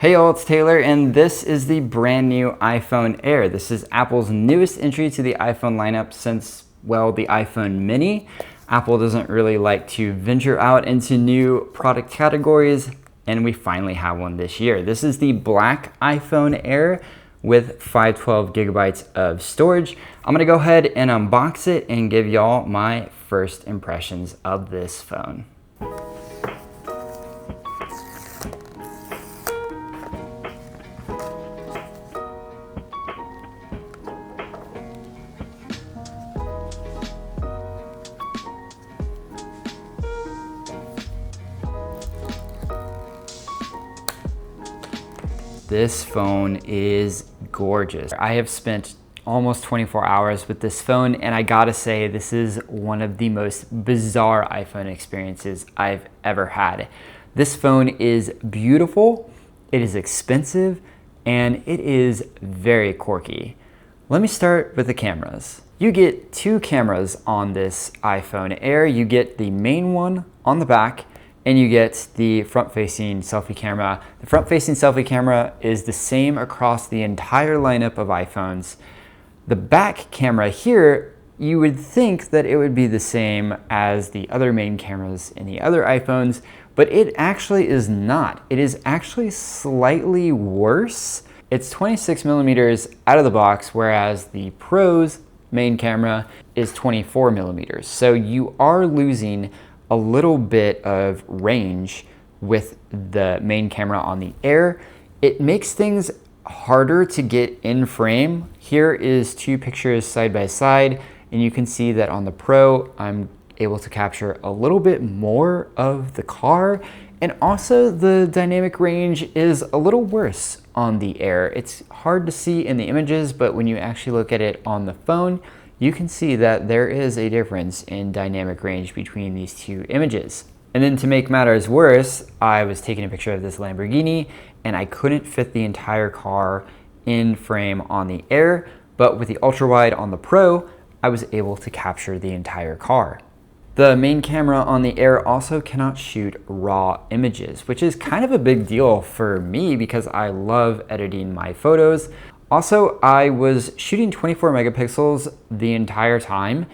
Hey y'all, it's Taylor, and this is the brand new iPhone Air. This is Apple's newest entry to the iPhone lineup since, well, the iPhone Mini. Apple doesn't really like to venture out into new product categories, and we finally have one this year. This is the black iPhone Air with 512 gigabytes of storage. I'm gonna go ahead and unbox it and give y'all my first impressions of this phone. This phone is gorgeous. I have spent almost 24 hours with this phone, and I gotta say, this is one of the most bizarre iPhone experiences I've ever had. This phone is beautiful, it is expensive, and it is very quirky. Let me start with the cameras. You get two cameras on this iPhone Air. You get the main one on the back, and you get the front-facing selfie camera. The front-facing selfie camera is the same across the entire lineup of iPhones. The back camera here, you would think that it would be the same as the other main cameras in the other iPhones, but it actually is not. It is actually slightly worse. It's 26 millimeters out of the box, whereas the Pro's main camera is 24 millimeters. So you are losing a little bit of range with the main camera on the Air. It makes things harder to get in frame. Here is two pictures side by side, and you can see that on the Pro, I'm able to capture a little bit more of the car, and also the dynamic range is a little worse on the Air. It's hard to see in the images, but when you actually look at it on the phone, you can see that there is a difference in dynamic range between these two images. And then to make matters worse, I was taking a picture of this Lamborghini and I couldn't fit the entire car in frame on the Air, but with the ultra wide on the Pro, I was able to capture the entire car. The main camera on the Air also cannot shoot raw images, which is kind of a big deal for me because I love editing my photos. Also, I was shooting 24 megapixels the entire time.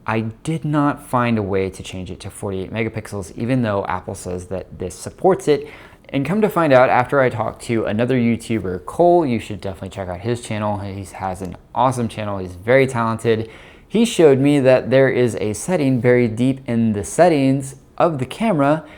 I did not find a way to change it to 48 megapixels, even though Apple says that this supports it. And come to find out, after I talked to another YouTuber, Cole, you should definitely check out his channel. He has an awesome channel. He's very talented. He showed me that there is a setting buried deep in the settings of the camera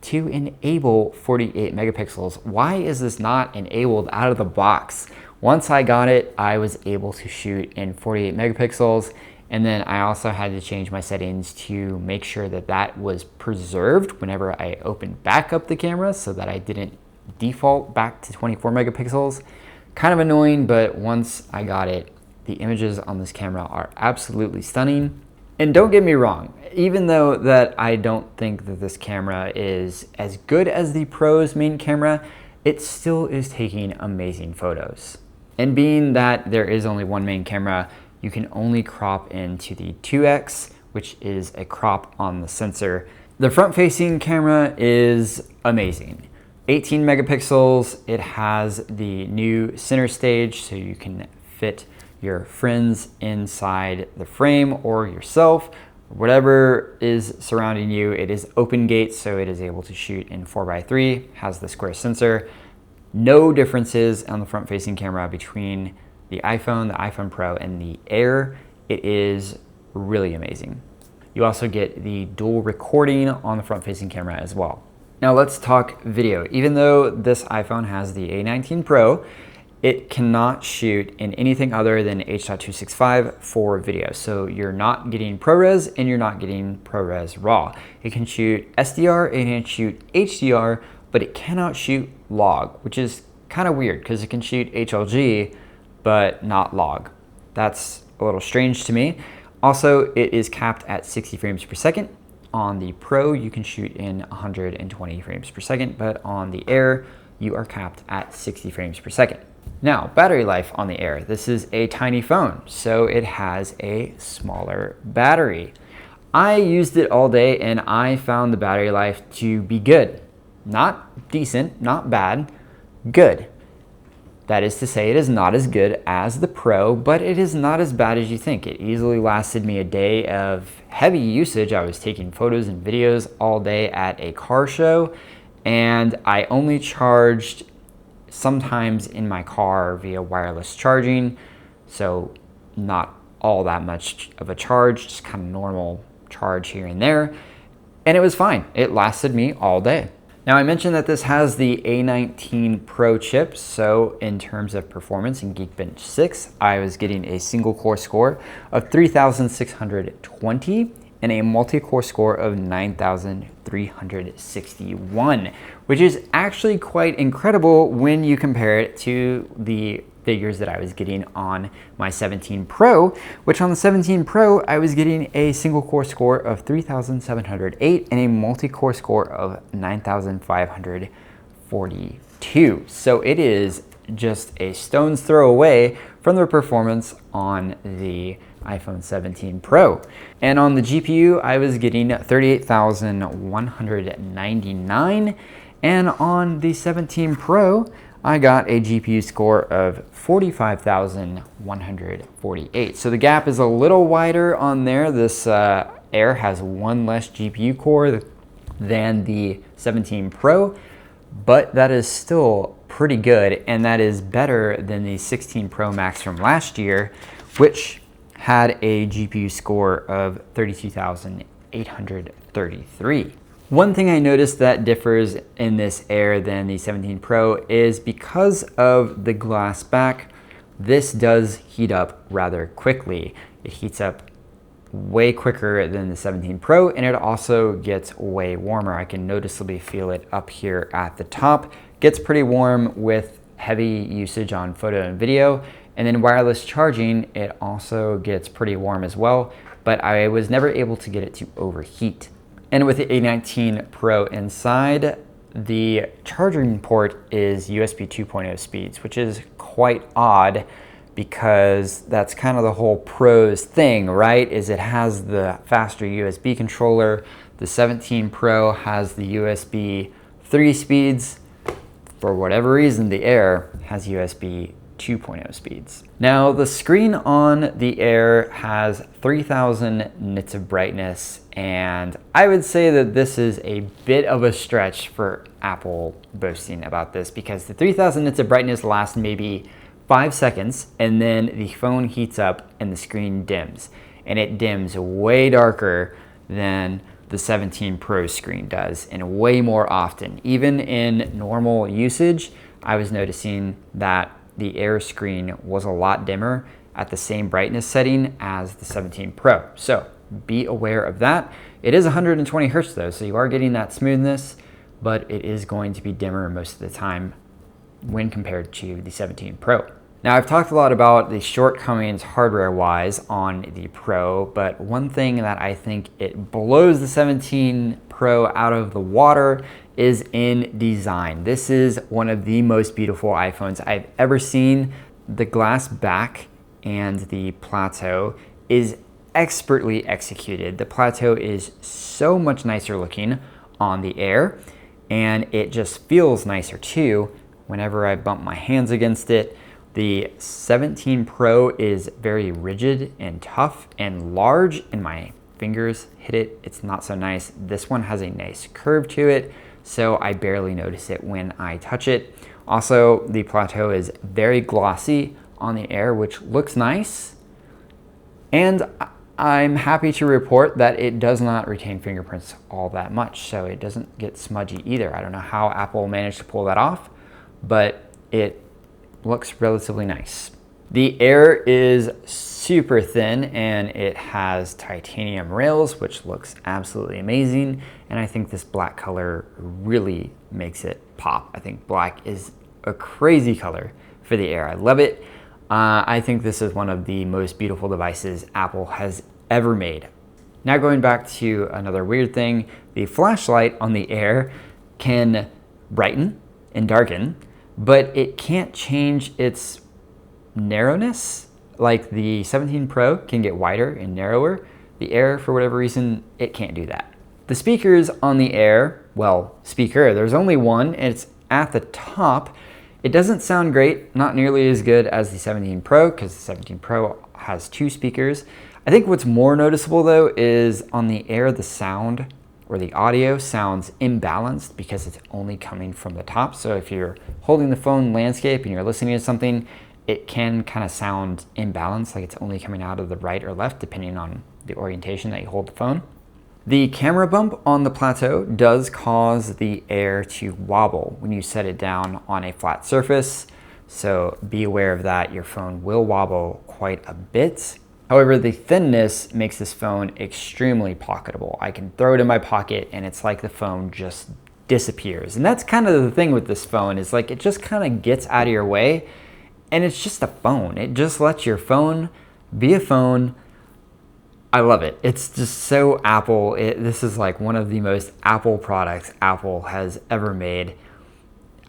to enable 48 megapixels. Why is this not enabled out of the box? Once I got it, I was able to shoot in 48 megapixels, and then I also had to change my settings to make sure that that was preserved whenever I opened back up the camera so that I didn't default back to 24 megapixels. Kind of annoying, but once I got it, the images on this camera are absolutely stunning. And don't get me wrong, even though that I don't think that this camera is as good as the Pro's main camera, it still is taking amazing photos. And being that there is only one main camera, you can only crop into the 2x, which is a crop on the sensor. The front-facing camera is amazing. 18 megapixels, it has the new center stage, so you can fit your friends inside the frame or yourself, whatever is surrounding you. It is open gate, so it is able to shoot in 4:3, has the square sensor. No differences on the front-facing camera between the iPhone Pro, and the Air. It is really amazing. You also get the dual recording on the front-facing camera as well. Now let's talk video. Even though this iPhone has the A19 Pro, it cannot shoot in anything other than H.265 for video. So you're not getting ProRes and you're not getting ProRes RAW. It can shoot SDR, it can shoot HDR, but it cannot shoot log, which is kind of weird because it can shoot HLG, but not log. That's a little strange to me. Also, it is capped at 60 frames per second. On the Pro, you can shoot in 120 frames per second, but on the Air, you are capped at 60 frames per second. Now, battery life on the Air. This is a tiny phone, so it has a smaller battery. I used it all day and I found the battery life to be good. Not decent, not bad, good. That is to say, it is not as good as the Pro, but it is not as bad as you think. It easily lasted me a day of heavy usage. I was taking photos and videos all day at a car show, and I only charged sometimes in my car via wireless charging, so not all that much of a charge, just kind of normal charge here and there, and it was fine. It lasted me all day. Now, I mentioned that this has the A19 Pro chip, so in terms of performance in Geekbench 6, I was getting a single core score of 3,620 and a multi-core score of 9,361, which is actually quite incredible when you compare it to the figures that I was getting on my 17 Pro, which on the 17 Pro, I was getting a single core score of 3,708 and a multi-core score of 9,542. So it is just a stone's throw away from the performance on the iPhone 17 Pro. And on the GPU, I was getting 38,199, and on the 17 Pro, I got a GPU score of 45,148. So the gap is a little wider on there. This Air has one less GPU core than the 17 Pro, but that is still pretty good, and that is better than the 16 Pro Max from last year, which had a GPU score of 32,833. One thing I noticed that differs in this Air than the 17 Pro is because of the glass back, this does heat up rather quickly. It heats up way quicker than the 17 Pro, and it also gets way warmer. I can noticeably feel it up here at the top. Gets pretty warm with heavy usage on photo and video, and then wireless charging, it also gets pretty warm as well, but I was never able to get it to overheat. And with the A19 Pro inside, the charging port is USB 2.0 speeds, which is quite odd because that's kind of the whole Pro's thing, right? Is it has the faster USB controller. The 17 Pro has the USB 3 speeds. For whatever reason, the Air has USB 2.0 speeds. Now, the screen on the Air has 3,000 nits of brightness, and I would say that this is a bit of a stretch for Apple boasting about this, because the 3,000 nits of brightness lasts maybe 5 seconds, and then the phone heats up and the screen dims, and it dims way darker than the 17 Pro screen does, and way more often. Even in normal usage, I was noticing that the Air screen was a lot dimmer at the same brightness setting as the 17 Pro. So be aware of that. It is 120 Hertz though, so you are getting that smoothness, but it is going to be dimmer most of the time when compared to the 17 Pro. Now, I've talked a lot about the shortcomings hardware-wise on the Pro, but one thing that I think it blows the 17 Pro out of the water is in design. This is one of the most beautiful iPhones I've ever seen. The glass back and the plateau is expertly executed. The plateau is so much nicer looking on the Air, and it just feels nicer too whenever I bump my hands against it. The 17 Pro is very rigid and tough and large, and my fingers hit it. It's not so nice. This one has a nice curve to it, so I barely notice it when I touch it. Also, the plateau is very glossy on the Air, which looks nice. And I'm happy to report that it does not retain fingerprints all that much, so it doesn't get smudgy either. I don't know how Apple managed to pull that off, but it looks relatively nice. The Air is super thin, and it has titanium rails, which looks absolutely amazing. And I think this black color really makes it pop. I think black is a crazy color for the Air. I love it. I think this is one of the most beautiful devices Apple has ever made. Now, going back to another weird thing, the flashlight on the Air can brighten and darken, but it can't change its narrowness. Like the 17 Pro can get wider and narrower. The Air, for whatever reason, it can't do that. The speakers on the Air, well, there's only one, and it's at the top, It doesn't sound great, not nearly as good as the 17 Pro, because the 17 Pro has 2 speakers. I think what's more noticeable though is on the Air, the sound or the audio sounds imbalanced because it's only coming from the top. So if you're holding the phone landscape and you're listening to something, it can kind of sound imbalanced, like it's only coming out of the right or left, depending on the orientation that you hold the phone. The camera bump on the Plateau does cause the Air to wobble when you set it down on a flat surface. So be aware of that. Your phone will wobble quite a bit. However, the thinness makes this phone extremely pocketable. I can throw it in my pocket and it's like the phone just disappears. And that's kind of the thing with this phone, is like it just kind of gets out of your way and it's just a phone. It just lets your phone be a phone. I love it. It's just so Apple. This is like one of the most Apple products Apple has ever made.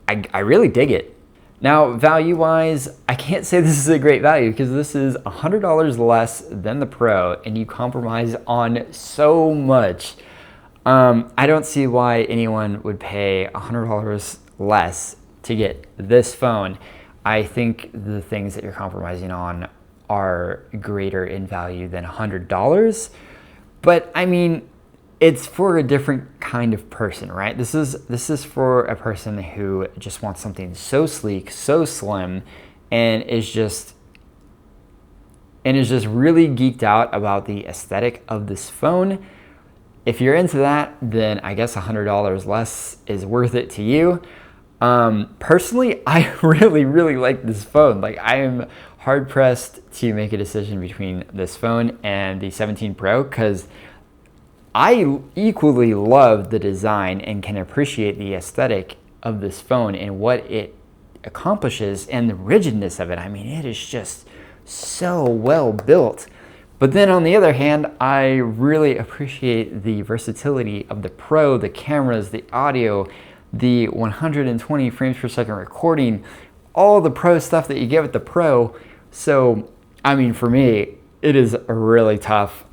I really dig it. Now, value-wise, I can't say this is a great value because this is $100 less than the Pro and you compromise on so much. I don't see why anyone would pay $100 less to get this phone. I think the things that you're compromising on are greater in value than $100. But I mean, it's for a different kind of person, right? This is for a person who just wants something so sleek, so slim, and is just really geeked out about the aesthetic of this phone. If you're into that, then I guess $100 less is worth it to you. Personally, I really like this phone. Like, I am hard pressed to make a decision between this phone and the 17 Pro because I equally love the design and can appreciate the aesthetic of this phone and what it accomplishes and the rigidness of it. I mean, it is just so well built. But then on the other hand, I really appreciate the versatility of the Pro, the cameras, the audio, the 120 frames per second recording, all the Pro stuff that you get with the Pro. So, I mean, for me, it is really tough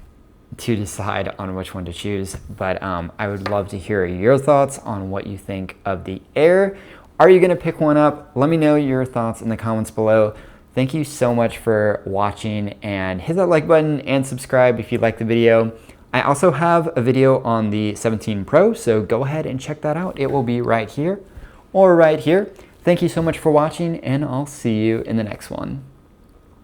to decide on which one to choose, but I would love to hear your thoughts on what you think of the Air. Are you gonna pick one up? Let me know your thoughts in the comments below. Thank you so much for watching, and hit that like button and subscribe if you liked the video. I also have a video on the 17 Pro, so go ahead and check that out. It will be right here or right here. Thank you so much for watching, and I'll see you in the next one.